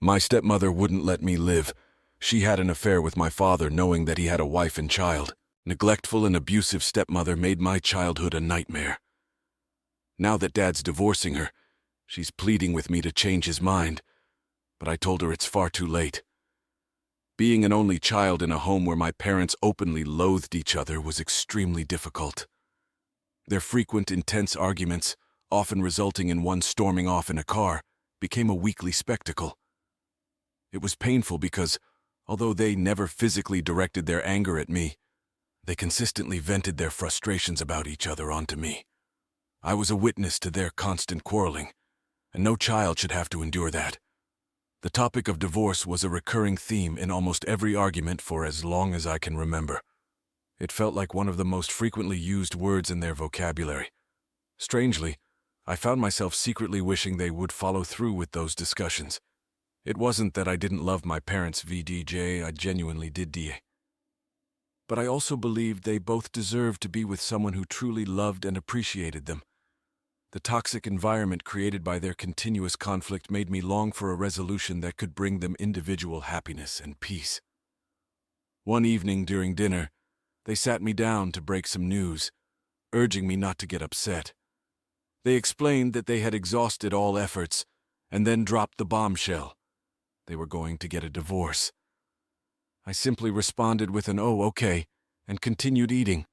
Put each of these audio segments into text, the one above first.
My stepmother wouldn't let me live. She had an affair with my father, knowing that he had a wife and child. Neglectful and abusive stepmother made my childhood a nightmare. Now that Dad's divorcing her, she's pleading with me to change his mind, but I told her it's far too late. Being an only child in a home where my parents openly loathed each other was extremely difficult. Their frequent, intense arguments, often resulting in one storming off in a car, became a weekly spectacle. It was painful because, although they never physically directed their anger at me, they consistently vented their frustrations about each other onto me. I was a witness to their constant quarreling, and no child should have to endure that. The topic of divorce was a recurring theme in almost every argument for as long as I can remember. It felt like one of the most frequently used words in their vocabulary. Strangely, I found myself secretly wishing they would follow through with those discussions. It wasn't that I didn't love my parents, VDJ, I genuinely did. But I also believed they both deserved to be with someone who truly loved and appreciated them. The toxic environment created by their continuous conflict made me long for a resolution that could bring them individual happiness and peace. One evening during dinner, they sat me down to break some news, urging me not to get upset. They explained that they had exhausted all efforts, and then dropped the bombshell. They were going to get a divorce. I simply responded with an "oh, okay," and continued eating.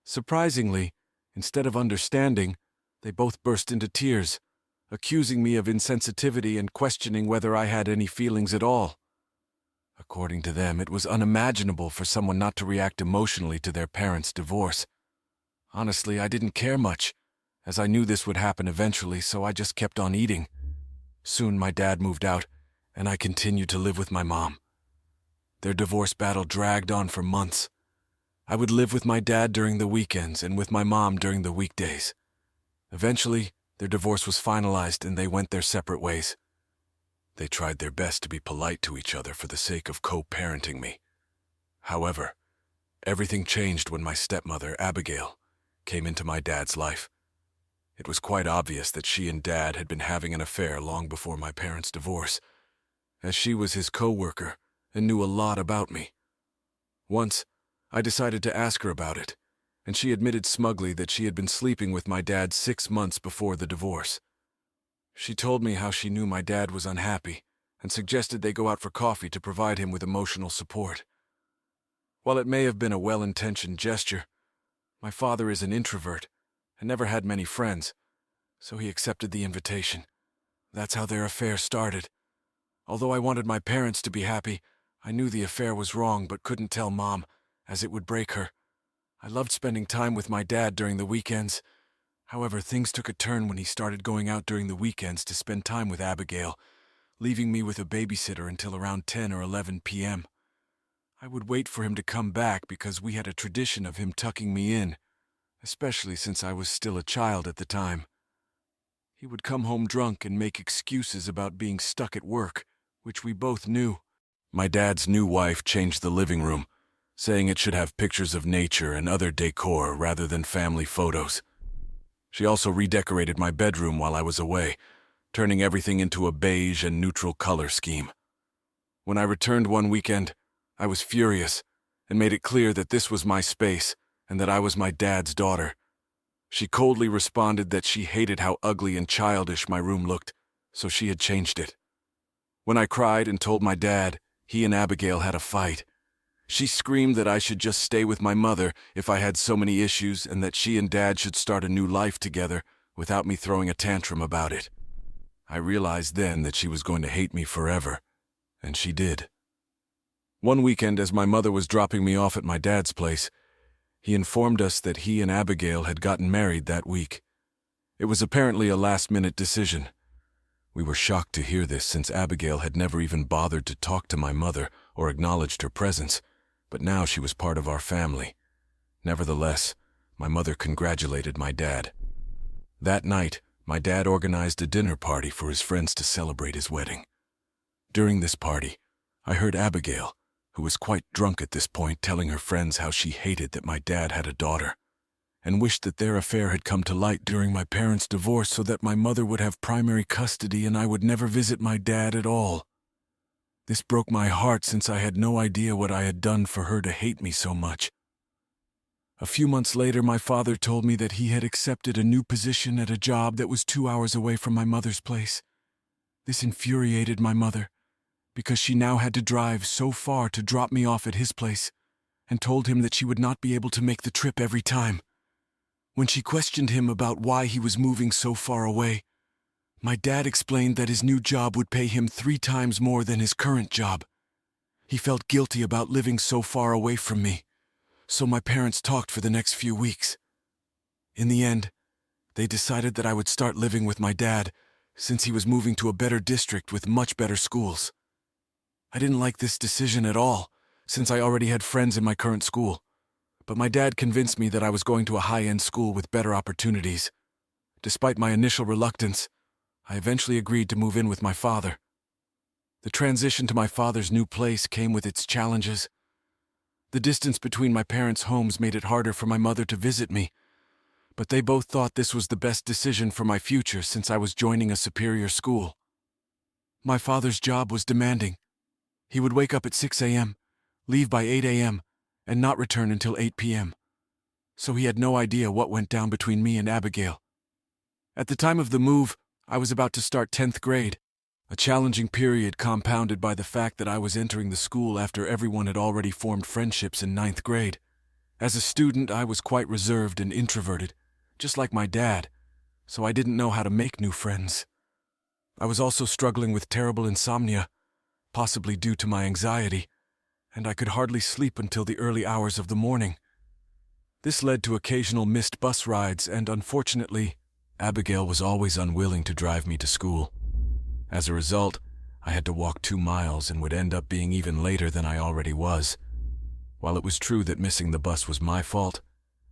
Surprisingly, instead of understanding, they both burst into tears, accusing me of insensitivity and questioning whether I had any feelings at all. According to them, it was unimaginable for someone not to react emotionally to their parents' divorce. Honestly, I didn't care much, as I knew this would happen eventually, so I just kept on eating. Soon my dad moved out, and I continued to live with my mom. Their divorce battle dragged on for months. I would live with my dad during the weekends and with my mom during the weekdays. Eventually, their divorce was finalized and they went their separate ways. They tried their best to be polite to each other for the sake of co-parenting me. However, everything changed when my stepmother, Abigail, came into my dad's life. It was quite obvious that she and Dad had been having an affair long before my parents' divorce, as she was his co-worker and knew a lot about me. Once, I decided to ask her about it, and she admitted smugly that she had been sleeping with my dad 6 months before the divorce. She told me how she knew my dad was unhappy and suggested they go out for coffee to provide him with emotional support. While it may have been a well-intentioned gesture, my father is an introvert and never had many friends, so he accepted the invitation. That's how their affair started. Although I wanted my parents to be happy, I knew the affair was wrong but couldn't tell Mom, as it would break her. I loved spending time with my dad during the weekends. However, things took a turn when he started going out during the weekends to spend time with Abigail, leaving me with a babysitter until around 10 or 11 p.m. I would wait for him to come back because we had a tradition of him tucking me in, especially since I was still a child at the time. He would come home drunk and make excuses about being stuck at work, which we both knew. My dad's new wife changed the living room, saying it should have pictures of nature and other decor rather than family photos. She also redecorated my bedroom while I was away, turning everything into a beige and neutral color scheme. When I returned one weekend, I was furious and made it clear that this was my space and that I was my dad's daughter. She coldly responded that she hated how ugly and childish my room looked, so she had changed it. When I cried and told my dad, he and Abigail had a fight. She screamed that I should just stay with my mother if I had so many issues and that she and Dad should start a new life together without me throwing a tantrum about it. I realized then that she was going to hate me forever, and she did. One weekend, as my mother was dropping me off at my dad's place, he informed us that he and Abigail had gotten married that week. It was apparently a last-minute decision. We were shocked to hear this since Abigail had never even bothered to talk to my mother or acknowledged her presence, but now she was part of our family. Nevertheless, my mother congratulated my dad. That night, my dad organized a dinner party for his friends to celebrate his wedding. During this party, I heard Abigail, who was quite drunk at this point, telling her friends how she hated that my dad had a daughter, and wished that their affair had come to light during my parents' divorce so that my mother would have primary custody and I would never visit my dad at all. This broke my heart since I had no idea what I had done for her to hate me so much. A few months later, my father told me that he had accepted a new position at a job that was 2 hours away from my mother's place. This infuriated my mother, because she now had to drive so far to drop me off at his place, and told him that she would not be able to make the trip every time. When she questioned him about why he was moving so far away, my dad explained that his new job would pay him 3 times more than his current job. He felt guilty about living so far away from me, so my parents talked for the next few weeks. In the end, they decided that I would start living with my dad, since he was moving to a better district with much better schools. I didn't like this decision at all, since I already had friends in my current school. But my dad convinced me that I was going to a high-end school with better opportunities. Despite my initial reluctance, I eventually agreed to move in with my father. The transition to my father's new place came with its challenges. The distance between my parents' homes made it harder for my mother to visit me, but they both thought this was the best decision for my future since I was joining a superior school. My father's job was demanding. He would wake up at 6 a.m., leave by 8 a.m., and not return until 8 p.m. So he had no idea what went down between me and Abigail. At the time of the move, I was about to start 10th grade, a challenging period compounded by the fact that I was entering the school after everyone had already formed friendships in 9th grade. As a student, I was quite reserved and introverted, just like my dad, so I didn't know how to make new friends. I was also struggling with terrible insomnia, possibly due to my anxiety, and I could hardly sleep until the early hours of the morning. This led to occasional missed bus rides, and unfortunately, Abigail was always unwilling to drive me to school. As a result, I had to walk 2 miles and would end up being even later than I already was. While it was true that missing the bus was my fault,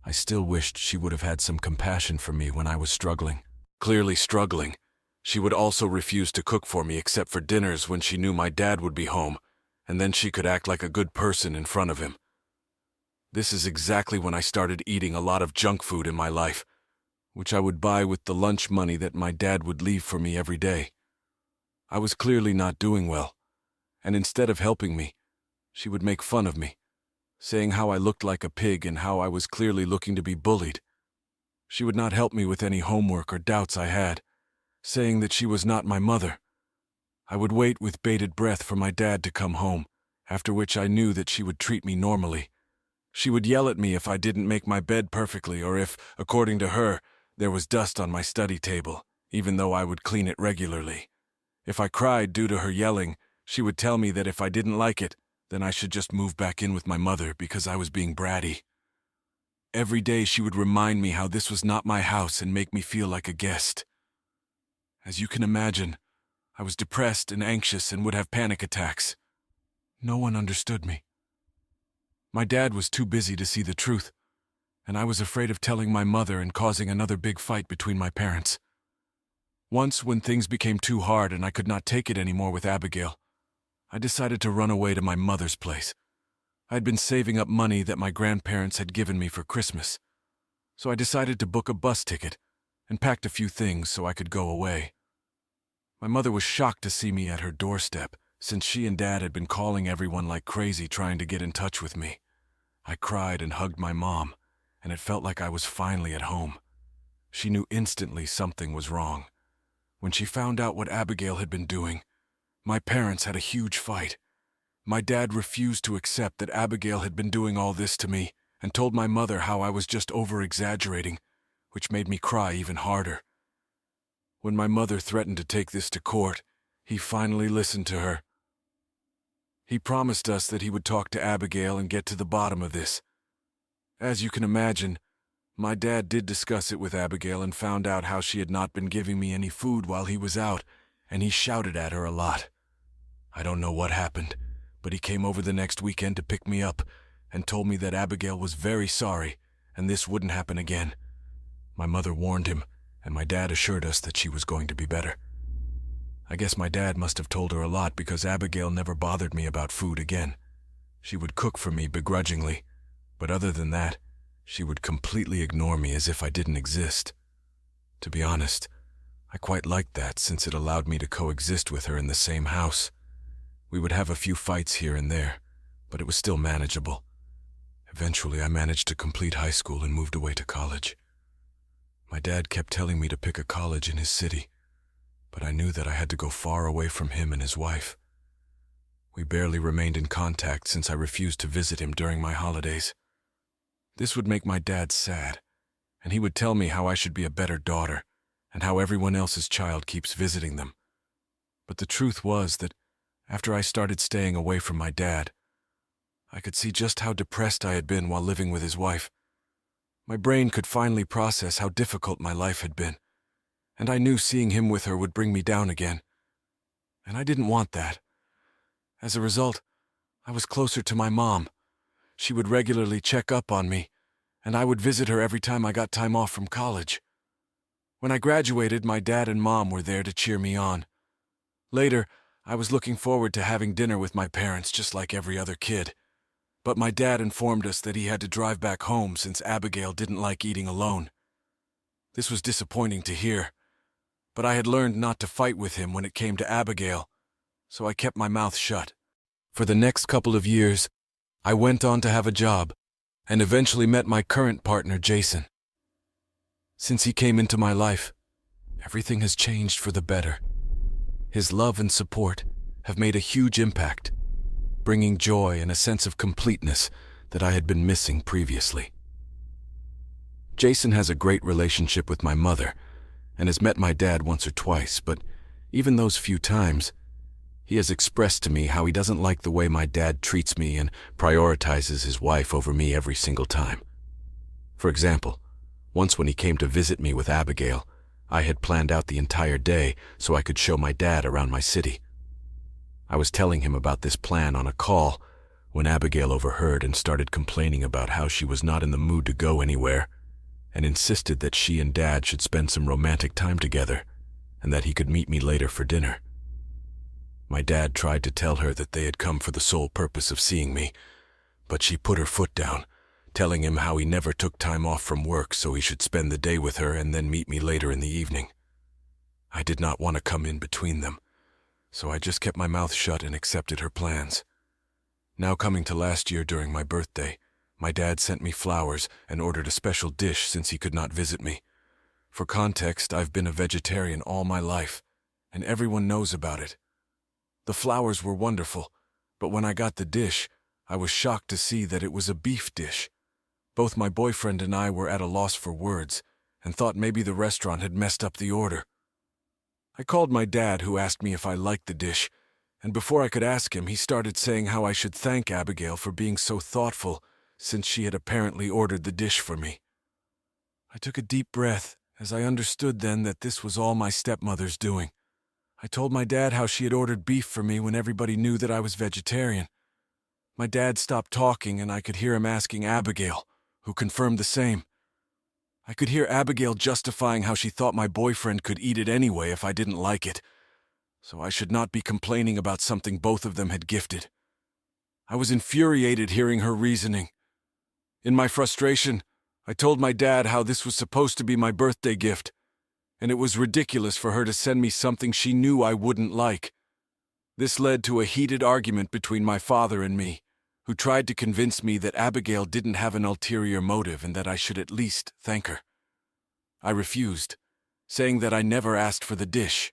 I still wished she would have had some compassion for me when I was struggling. Clearly struggling, she would also refuse to cook for me except for dinners when she knew my dad would be home, and then she could act like a good person in front of him. This is exactly when I started eating a lot of junk food in my life, which I would buy with the lunch money that my dad would leave for me every day. I was clearly not doing well, and instead of helping me, she would make fun of me, saying how I looked like a pig and how I was clearly looking to be bullied. She would not help me with any homework or doubts I had, saying that she was not my mother. I would wait with bated breath for my dad to come home, after which I knew that she would treat me normally. She would yell at me if I didn't make my bed perfectly or if, according to her, there was dust on my study table, even though I would clean it regularly. If I cried due to her yelling, she would tell me that if I didn't like it, then I should just move back in with my mother because I was being bratty. Every day she would remind me how this was not my house and make me feel like a guest. As you can imagine, I was depressed and anxious and would have panic attacks. No one understood me. My dad was too busy to see the truth, and I was afraid of telling my mother and causing another big fight between my parents. Once, when things became too hard and I could not take it anymore with Abigail, I decided to run away to my mother's place. I had been saving up money that my grandparents had given me for Christmas, so I decided to book a bus ticket and packed a few things so I could go away. My mother was shocked to see me at her doorstep, since she and Dad had been calling everyone like crazy trying to get in touch with me. I cried and hugged my mom, and it felt like I was finally at home. She knew instantly something was wrong. When she found out what Abigail had been doing, my parents had a huge fight. My dad refused to accept that Abigail had been doing all this to me and told my mother how I was just over-exaggerating, which made me cry even harder. When my mother threatened to take this to court, he finally listened to her. He promised us that he would talk to Abigail and get to the bottom of this. As you can imagine, my dad did discuss it with Abigail and found out how she had not been giving me any food while he was out, and he shouted at her a lot. I don't know what happened, but he came over the next weekend to pick me up and told me that Abigail was very sorry and this wouldn't happen again. My mother warned him, and my dad assured us that she was going to be better. I guess my dad must have told her a lot because Abigail never bothered me about food again. She would cook for me begrudgingly, but other than that, she would completely ignore me as if I didn't exist. To be honest, I quite liked that since it allowed me to coexist with her in the same house. We would have a few fights here and there, but it was still manageable. Eventually, I managed to complete high school and moved away to college. My dad kept telling me to pick a college in his city, but I knew that I had to go far away from him and his wife. We barely remained in contact since I refused to visit him during my holidays. This would make my dad sad, and he would tell me how I should be a better daughter and how everyone else's child keeps visiting them. But the truth was that after I started staying away from my dad, I could see just how depressed I had been while living with his wife. My brain could finally process how difficult my life had been, and I knew seeing him with her would bring me down again. And I didn't want that. As a result, I was closer to my mom. She would regularly check up on me, and I would visit her every time I got time off from college. When I graduated, my dad and mom were there to cheer me on. Later, I was looking forward to having dinner with my parents just like every other kid. But my dad informed us that he had to drive back home since Abigail didn't like eating alone. This was disappointing to hear, but I had learned not to fight with him when it came to Abigail, so I kept my mouth shut. For the next couple of years, I went on to have a job and eventually met my current partner, Jason. Since he came into my life, everything has changed for the better. His love and support have made a huge impact, bringing joy and a sense of completeness that I had been missing previously. Jason has a great relationship with my mother and has met my dad once or twice, but even those few times, he has expressed to me how he doesn't like the way my dad treats me and prioritizes his wife over me every single time. For example, once when he came to visit me with Abigail, I had planned out the entire day so I could show my dad around my city. I was telling him about this plan on a call when Abigail overheard and started complaining about how she was not in the mood to go anywhere and insisted that she and Dad should spend some romantic time together and that he could meet me later for dinner. My dad tried to tell her that they had come for the sole purpose of seeing me, but she put her foot down, telling him how he never took time off from work so he should spend the day with her and then meet me later in the evening. I did not want to come in between them, so I just kept my mouth shut and accepted her plans. Now coming to last year during my birthday, my dad sent me flowers and ordered a special dish since he could not visit me. For context, I've been a vegetarian all my life, and everyone knows about it. The flowers were wonderful, but when I got the dish, I was shocked to see that it was a beef dish. Both my boyfriend and I were at a loss for words and thought maybe the restaurant had messed up the order. I called my dad, who asked me if I liked the dish, and before I could ask him, he started saying how I should thank Abigail for being so thoughtful since she had apparently ordered the dish for me. I took a deep breath as I understood then that this was all my stepmother's doing. I told my dad how she had ordered beef for me when everybody knew that I was vegetarian. My dad stopped talking and I could hear him asking Abigail, who confirmed the same. I could hear Abigail justifying how she thought my boyfriend could eat it anyway if I didn't like it, so I should not be complaining about something both of them had gifted. I was infuriated hearing her reasoning. In my frustration, I told my dad how this was supposed to be my birthday gift, and it was ridiculous for her to send me something she knew I wouldn't like. This led to a heated argument between my father and me, who tried to convince me that Abigail didn't have an ulterior motive and that I should at least thank her. I refused, saying that I never asked for the dish,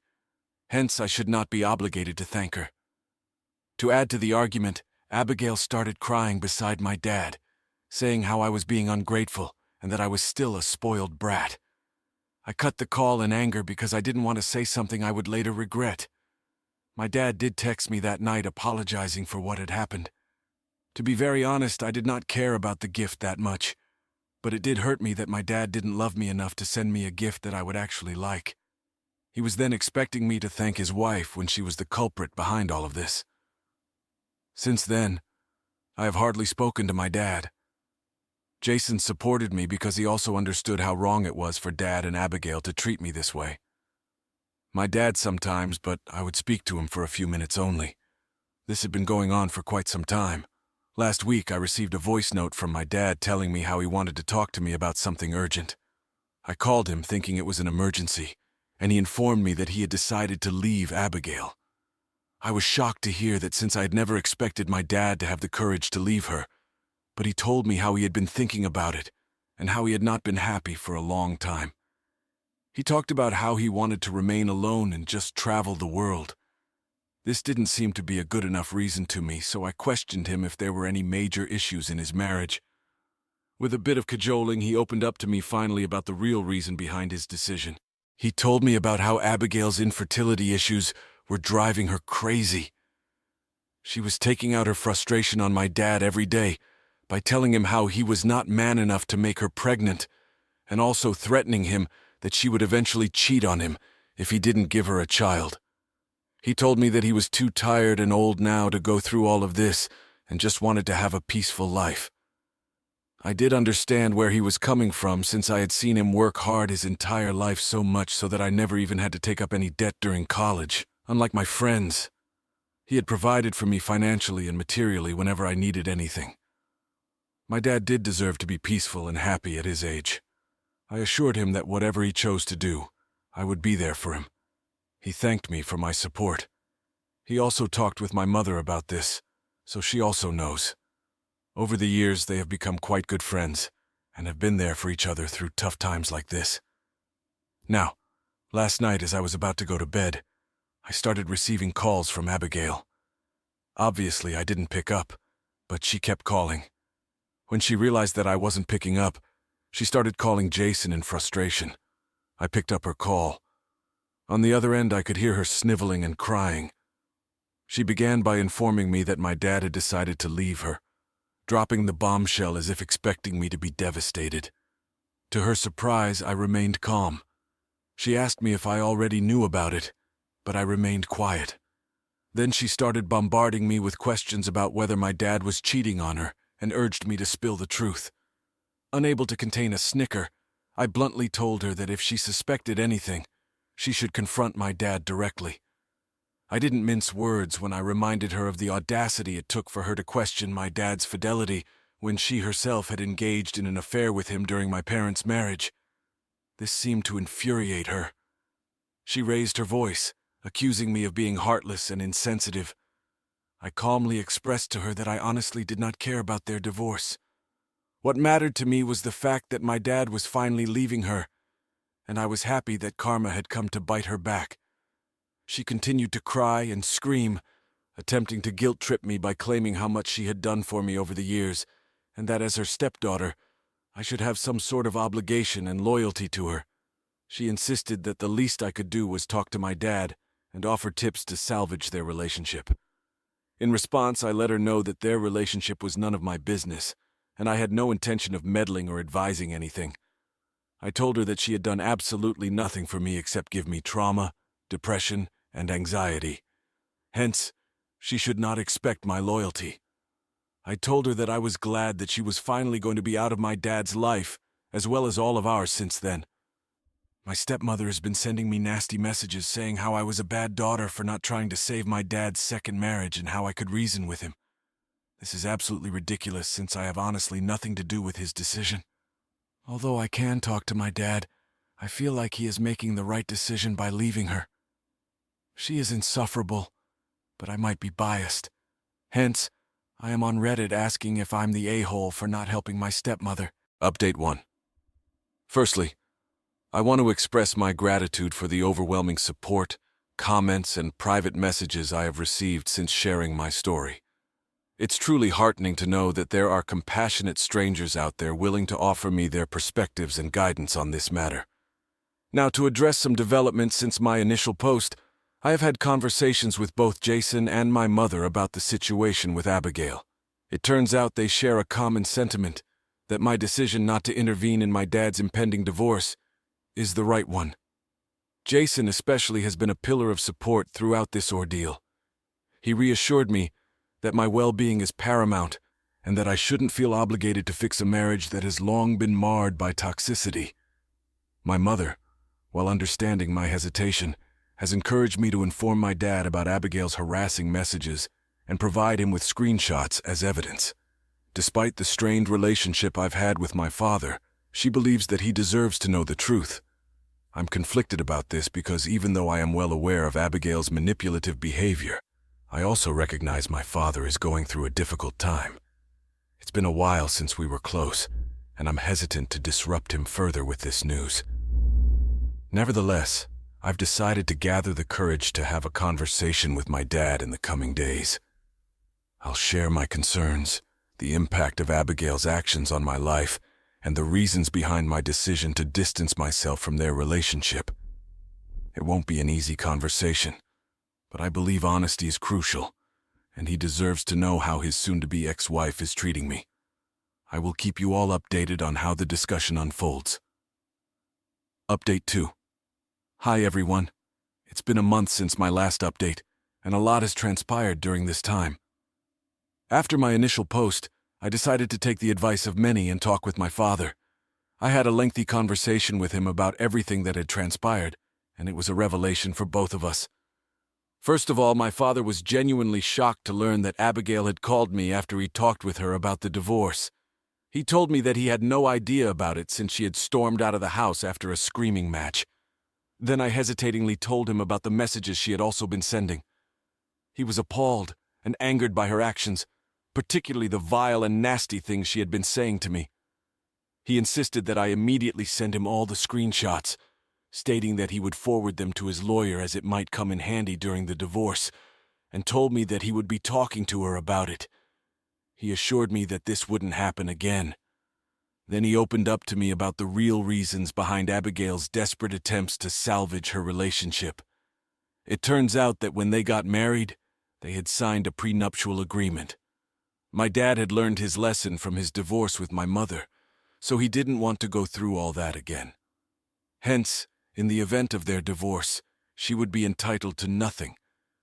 hence I should not be obligated to thank her. To add to the argument, Abigail started crying beside my dad, saying how I was being ungrateful and that I was still a spoiled brat. I cut the call in anger because I didn't want to say something I would later regret. My dad did text me that night apologizing for what had happened. To be very honest, I did not care about the gift that much, but it did hurt me that my dad didn't love me enough to send me a gift that I would actually like. He was then expecting me to thank his wife when she was the culprit behind all of this. Since then, I have hardly spoken to my dad. Jason supported me because he also understood how wrong it was for Dad and Abigail to treat me this way. My dad sometimes, but I would speak to him for a few minutes only. This had been going on for quite some time. Last week, I received a voice note from my dad telling me how he wanted to talk to me about something urgent. I called him thinking it was an emergency, and he informed me that he had decided to leave Abigail. I was shocked to hear that since I had never expected my dad to have the courage to leave her, but he told me how he had been thinking about it and how he had not been happy for a long time. He talked about how he wanted to remain alone and just travel the world. This didn't seem to be a good enough reason to me, so I questioned him if there were any major issues in his marriage. With a bit of cajoling, he opened up to me finally about the real reason behind his decision. He told me about how Abigail's infertility issues were driving her crazy. She was taking out her frustration on my dad every day by telling him how he was not man enough to make her pregnant, and also threatening him that she would eventually cheat on him if he didn't give her a child. He told me that he was too tired and old now to go through all of this and just wanted to have a peaceful life. I did understand where he was coming from, since I had seen him work hard his entire life so much so that I never even had to take up any debt during college, unlike my friends. He had provided for me financially and materially whenever I needed anything. My dad did deserve to be peaceful and happy at his age. I assured him that whatever he chose to do, I would be there for him. He thanked me for my support. He also talked with my mother about this, so she also knows. Over the years, they have become quite good friends and have been there for each other through tough times like this. Now, last night as I was about to go to bed, I started receiving calls from Abigail. Obviously, I didn't pick up, but she kept calling. When she realized that I wasn't picking up, she started calling Jason in frustration. I picked up her call. On the other end, I could hear her sniveling and crying. She began by informing me that my dad had decided to leave her, dropping the bombshell as if expecting me to be devastated. To her surprise, I remained calm. She asked me if I already knew about it, but I remained quiet. Then she started bombarding me with questions about whether my dad was cheating on her and urged me to spill the truth. Unable to contain a snicker, I bluntly told her that if she suspected anything, she should confront my dad directly. I didn't mince words when I reminded her of the audacity it took for her to question my dad's fidelity when she herself had engaged in an affair with him during my parents' marriage. This seemed to infuriate her. She raised her voice, accusing me of being heartless and insensitive. I calmly expressed to her that I honestly did not care about their divorce. What mattered to me was the fact that my dad was finally leaving her, and I was happy that karma had come to bite her back. She continued to cry and scream, attempting to guilt-trip me by claiming how much she had done for me over the years, and that as her stepdaughter, I should have some sort of obligation and loyalty to her. She insisted that the least I could do was talk to my dad and offer tips to salvage their relationship. In response, I let her know that their relationship was none of my business, and I had no intention of meddling or advising anything. I told her that she had done absolutely nothing for me except give me trauma, depression, and anxiety. Hence, she should not expect my loyalty. I told her that I was glad that she was finally going to be out of my dad's life, as well as all of ours since then. My stepmother has been sending me nasty messages saying how I was a bad daughter for not trying to save my dad's second marriage and how I could reason with him. This is absolutely ridiculous, since I have honestly nothing to do with his decision. Although I can talk to my dad, I feel like he is making the right decision by leaving her. She is insufferable, but I might be biased. Hence, I am on Reddit asking if I'm the a-hole for not helping my stepmother. Update 1. Firstly, I want to express my gratitude for the overwhelming support, comments, and private messages I have received since sharing my story. It's truly heartening to know that there are compassionate strangers out there willing to offer me their perspectives and guidance on this matter. Now, to address some developments since my initial post, I have had conversations with both Jason and my mother about the situation with Abigail. It turns out they share a common sentiment, that my decision not to intervene in my dad's impending divorce is the right one. Jason especially has been a pillar of support throughout this ordeal. He reassured me that my well-being is paramount and that I shouldn't feel obligated to fix a marriage that has long been marred by toxicity. My mother, while understanding my hesitation, has encouraged me to inform my dad about Abigail's harassing messages and provide him with screenshots as evidence. Despite the strained relationship I've had with my father, she believes that he deserves to know the truth. I'm conflicted about this because even though I am well aware of Abigail's manipulative behavior, I also recognize my father is going through a difficult time. It's been a while since we were close, and I'm hesitant to disrupt him further with this news. Nevertheless, I've decided to gather the courage to have a conversation with my dad in the coming days. I'll share my concerns, the impact of Abigail's actions on my life, and the reasons behind my decision to distance myself from their relationship. It won't be an easy conversation, but I believe honesty is crucial, and he deserves to know how his soon-to-be ex-wife is treating me. I will keep you all updated on how the discussion unfolds. Update 2. Hi everyone. It's been a month since my last update, and a lot has transpired during this time. After my initial post, I decided to take the advice of many and talk with my father. I had a lengthy conversation with him about everything that had transpired, and it was a revelation for both of us. First of all, my father was genuinely shocked to learn that Abigail had called me after he talked with her about the divorce. He told me that he had no idea about it since she had stormed out of the house after a screaming match. Then I hesitatingly told him about the messages she had also been sending. He was appalled and angered by her actions, particularly the vile and nasty things she had been saying to me. He insisted that I immediately send him all the screenshots, stating that he would forward them to his lawyer as it might come in handy during the divorce, and told me that he would be talking to her about it. He assured me that this wouldn't happen again. Then he opened up to me about the real reasons behind Abigail's desperate attempts to salvage her relationship. It turns out that when they got married, they had signed a prenuptial agreement. My dad had learned his lesson from his divorce with my mother, so he didn't want to go through all that again. Hence, in the event of their divorce, she would be entitled to nothing,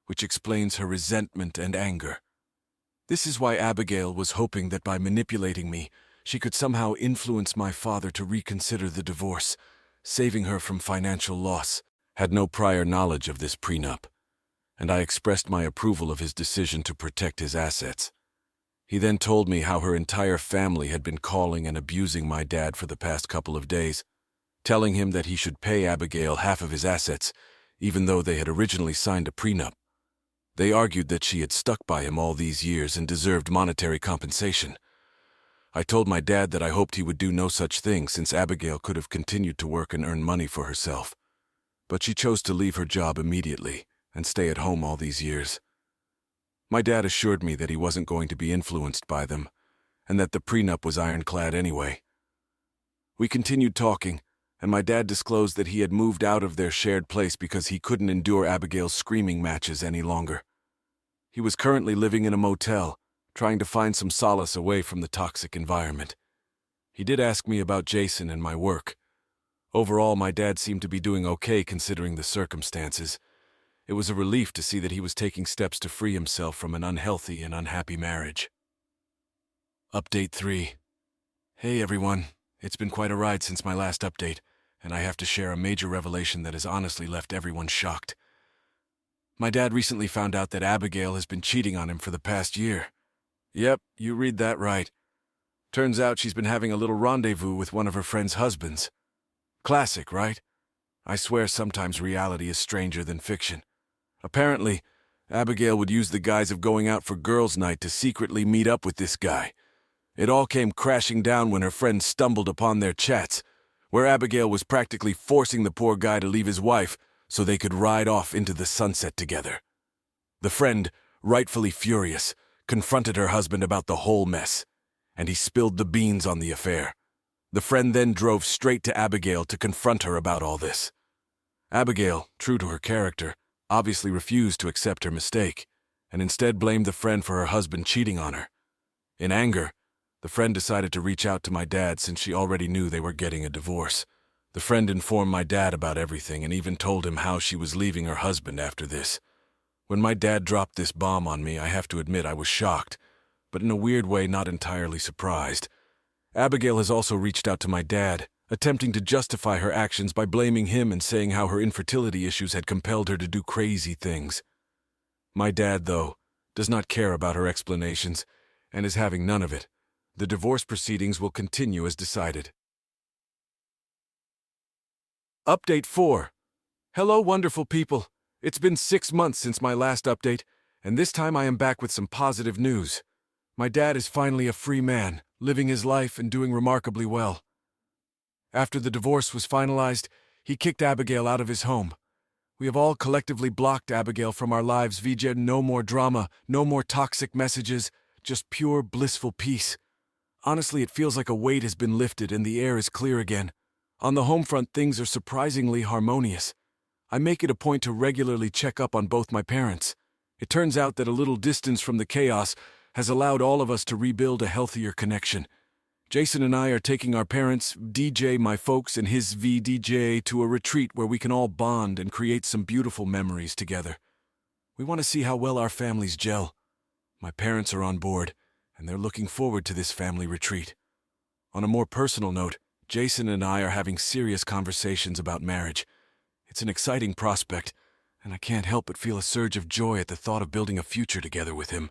which explains her resentment and anger. This is why Abigail was hoping that by manipulating me, she could somehow influence my father to reconsider the divorce, saving her from financial loss. Had no prior knowledge of this prenup, and I expressed my approval of his decision to protect his assets. He then told me how her entire family had been calling and abusing my dad for the past couple of days, telling him that he should pay Abigail half of his assets, even though they had originally signed a prenup. They argued that she had stuck by him all these years and deserved monetary compensation. I told my dad that I hoped he would do no such thing since Abigail could have continued to work and earn money for herself. But she chose to leave her job immediately and stay at home all these years. My dad assured me that he wasn't going to be influenced by them, and that the prenup was ironclad anyway. We continued talking, and my dad disclosed that he had moved out of their shared place because he couldn't endure Abigail's screaming matches any longer. He was currently living in a motel, trying to find some solace away from the toxic environment. He did ask me about Jason and my work. Overall, my dad seemed to be doing okay considering the circumstances. It was a relief to see that he was taking steps to free himself from an unhealthy and unhappy marriage. Update 3. Hey everyone, it's been quite a ride since my last update, and I have to share a major revelation that has honestly left everyone shocked. My dad recently found out that Abigail has been cheating on him for the past year. Yep, you read that right. Turns out she's been having a little rendezvous with one of her friend's husbands. Classic, right? I swear sometimes reality is stranger than fiction. Apparently, Abigail would use the guise of going out for girls' night to secretly meet up with this guy. It all came crashing down when her friend stumbled upon their chats, where Abigail was practically forcing the poor guy to leave his wife so they could ride off into the sunset together. The friend, rightfully furious, confronted her husband about the whole mess, and he spilled the beans on the affair. The friend then drove straight to Abigail to confront her about all this. Abigail, true to her character, obviously refused to accept her mistake, and instead blamed the friend for her husband cheating on her. In anger, the friend decided to reach out to my dad since she already knew they were getting a divorce. The friend informed my dad about everything and even told him how she was leaving her husband after this. When my dad dropped this bomb on me, I have to admit I was shocked, but in a weird way not entirely surprised. Abigail has also reached out to my dad, attempting to justify her actions by blaming him and saying how her infertility issues had compelled her to do crazy things. My dad, though, does not care about her explanations and is having none of it. The divorce proceedings will continue as decided. Update 4. Hello, wonderful people. It's been 6 months since my last update, And this time I am back with some positive news. My dad is finally a free man, living his life and doing remarkably well. After the divorce was finalized, he kicked Abigail out of his home. We have all collectively blocked Abigail from our lives. VJ, no more drama, no more toxic messages, just pure blissful peace. Honestly, it feels like a weight has been lifted and the air is clear again. On the home front, things are surprisingly harmonious. I make it a point to regularly check up on both my parents. It turns out that a little distance from the chaos has allowed all of us to rebuild a healthier connection. Jason and I are taking our parents, DJ, my folks, and his VDJ to a retreat where we can all bond and create some beautiful memories together. We want to see how well our families gel. My parents are on board, and they're looking forward to this family retreat. On a more personal note, Jason and I are having serious conversations about marriage. It's an exciting prospect, and I can't help but feel a surge of joy at the thought of building a future together with him.